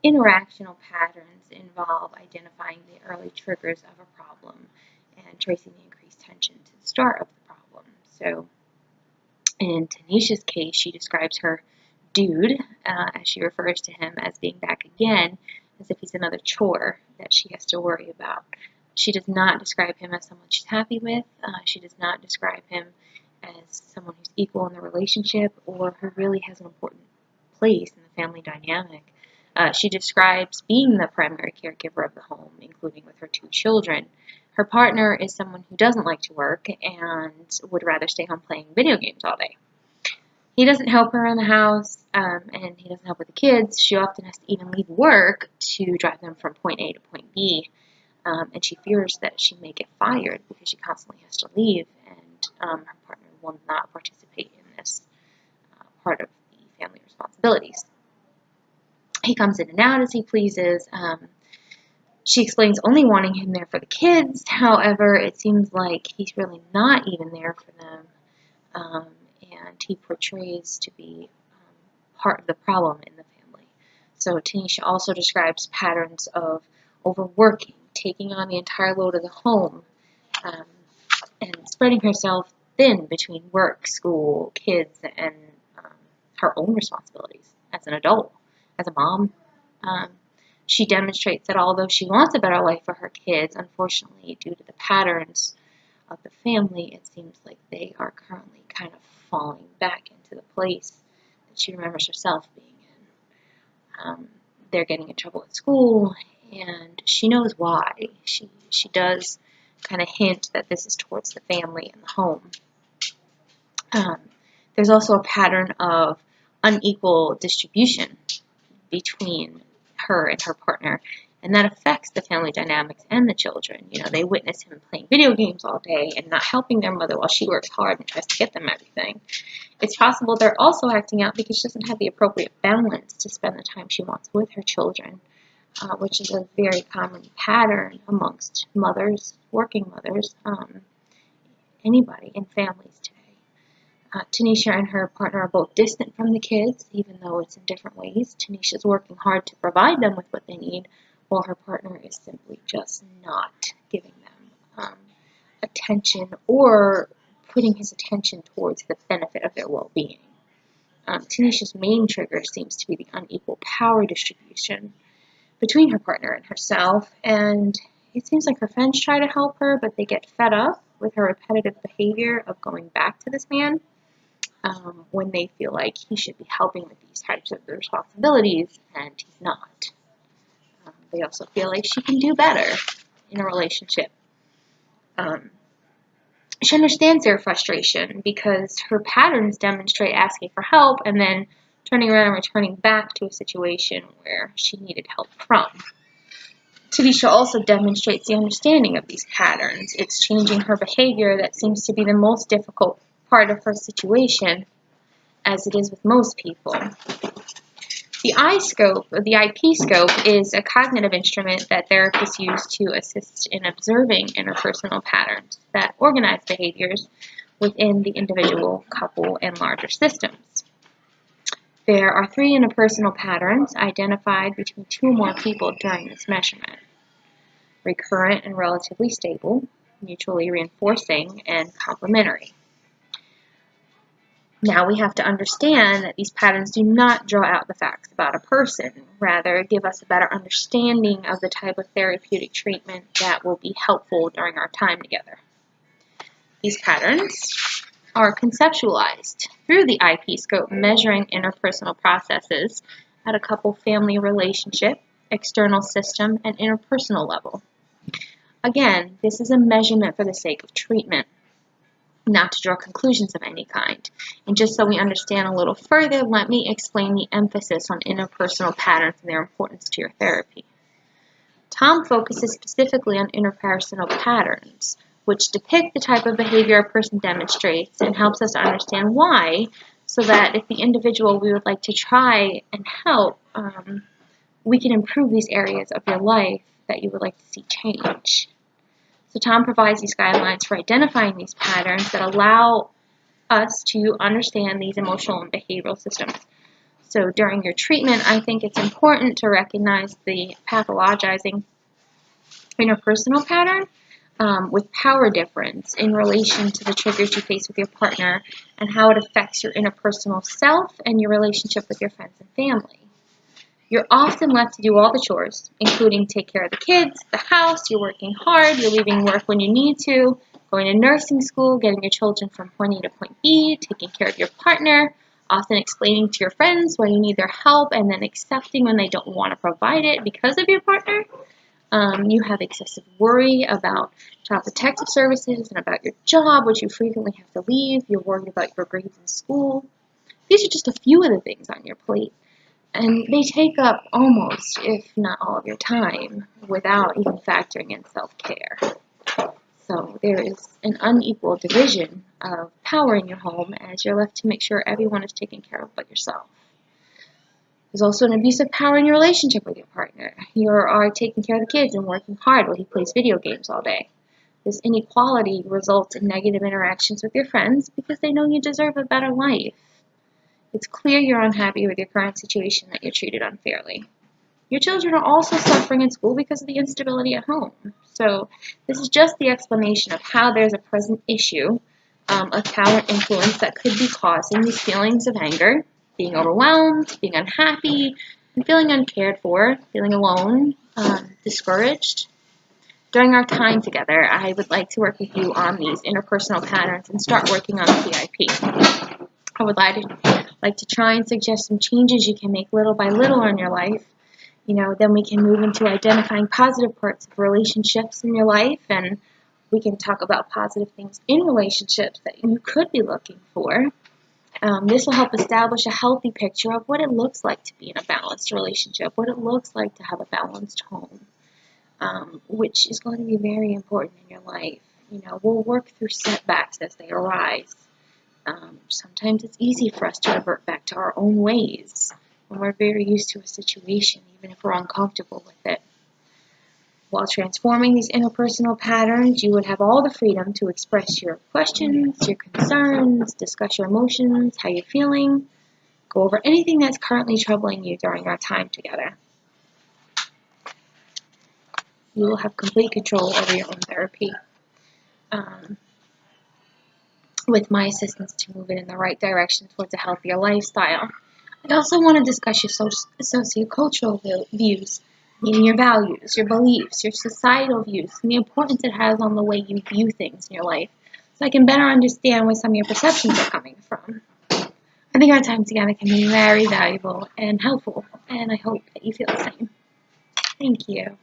interactional patterns involve identifying the early triggers of a problem and tracing the increased tension to the start of the problem. So in Tanisha's case, she describes her dude, as she refers to him, as being back again, as if he's another chore that she has to worry about. She does not describe him as someone she's happy with. She does not describe him as someone who's equal in the relationship or who really has an important place in the family dynamic. She describes being the primary caregiver of the home, including with her 2 children. Her partner is someone who doesn't like to work and would rather stay home playing video games all day. He doesn't help her in the house, and he doesn't help with the kids. She often has to even leave work to drive them from point A to point B, and she fears that she may get fired because she constantly has to leave, and her partner will not participate in this part of the family responsibilities. He comes in and out as he pleases. She explains only wanting him there for the kids. However, it seems like he's really not even there for them, and he portrays to be part of the problem in the family. So Tanisha also describes patterns of overworking, taking on the entire load of the home, and spreading herself thin between work, school, kids, and her own responsibilities as an adult, as a mom. She demonstrates that although she wants a better life for her kids, unfortunately, due to the patterns of the family, it seems like they are currently kind of falling back into the place that she remembers herself being in. They're getting in trouble at school, and she knows why. She does kind of hint that this is towards the family and the home. There's also a pattern of unequal distribution between her and her partner, and that affects the family dynamics and the children. You know, they witness him playing video games all day and not helping their mother while she works hard and tries to get them everything. It's possible they're also acting out because she doesn't have the appropriate balance to spend the time she wants with her children, which is a very common pattern amongst mothers, working mothers, anybody in families today. Tanisha and her partner are both distant from the kids, even though it's in different ways. Tanisha's working hard to provide them with what they need, while her partner is simply just not giving them attention or putting his attention towards the benefit of their well-being. Tanisha's main trigger seems to be the unequal power distribution between her partner and herself, and it seems like her friends try to help her, but they get fed up with her repetitive behavior of going back to this man. When they feel like he should be helping with these types of responsibilities, and he's not. They also feel like she can do better in a relationship. She understands their frustration because her patterns demonstrate asking for help and then turning around and returning back to a situation where she needed help from. Tanisha also demonstrates the understanding of these patterns. It's changing her behavior that seems to be the most difficult part of her situation, as it is with most people. The IP scope is a cognitive instrument that therapists use to assist in observing interpersonal patterns that organize behaviors within the individual, couple, and larger systems. There are 3 interpersonal patterns identified between 2 or more people during this measurement: recurrent and relatively stable, mutually reinforcing, and complementary. Now we have to understand that these patterns do not draw out the facts about a person, rather give us a better understanding of the type of therapeutic treatment that will be helpful during our time together. These patterns are conceptualized through the IP scope, measuring interpersonal processes at a couple-family relationship, external system, and interpersonal level. Again, this is a measurement for the sake of treatment, not to draw conclusions of any kind. And just so we understand a little further, let me explain the emphasis on interpersonal patterns and their importance to your therapy. Tom focuses specifically on interpersonal patterns, which depict the type of behavior a person demonstrates and helps us to understand why, so that if the individual we would like to try and help, we can improve these areas of your life that you would like to see change. So Tom provides these guidelines for identifying these patterns that allow us to understand these emotional and behavioral systems. So during your treatment, I think it's important to recognize the pathologizing interpersonal pattern with power difference in relation to the triggers you face with your partner and how it affects your interpersonal self and your relationship with your friends and family. You're often left to do all the chores, including take care of the kids, the house, you're working hard, you're leaving work when you need to, going to nursing school, getting your children from point A to point B, taking care of your partner, often explaining to your friends why you need their help and then accepting when they don't want to provide it because of your partner. You have excessive worry about child protective services and about your job, which you frequently have to leave. You're worried about your grades in school. These are just a few of the things on your plate. And they take up almost, if not all of your time, without even factoring in self-care. So there is an unequal division of power in your home as you're left to make sure everyone is taken care of but yourself. There's also an abuse of power in your relationship with your partner. You are taking care of the kids and working hard while he plays video games all day. This inequality results in negative interactions with your friends because they know you deserve a better life. It's clear you're unhappy with your current situation, that you're treated unfairly. Your children are also suffering in school because of the instability at home. So this is just the explanation of how there's a present issue of power influence that could be causing these feelings of anger, being overwhelmed, being unhappy, and feeling uncared for, feeling alone, discouraged. During our time together, I would like to work with you on these interpersonal patterns and start working on the PIP. I would like to try and suggest some changes you can make little by little in your life. Then we can move into identifying positive parts of relationships in your life, and we can talk about positive things in relationships that you could be looking for. This will help establish a healthy picture of what it looks like to be in a balanced relationship, what it looks like to have a balanced home, which is going to be very important in your life. We'll work through setbacks as they arise. Sometimes it's easy for us to revert back to our own ways when we're very used to a situation, even if we're uncomfortable with it. While transforming these interpersonal patterns, you would have all the freedom to express your questions, your concerns, discuss your emotions, how you're feeling, go over anything that's currently troubling you during our time together. You will have complete control over your own therapy. With my assistance to move it in the right direction towards a healthier lifestyle. I also want to discuss your sociocultural views, meaning your values, your beliefs, your societal views, and the importance it has on the way you view things in your life, so I can better understand where some of your perceptions are coming from. I think our time together can be very valuable and helpful, and I hope that you feel the same. Thank you.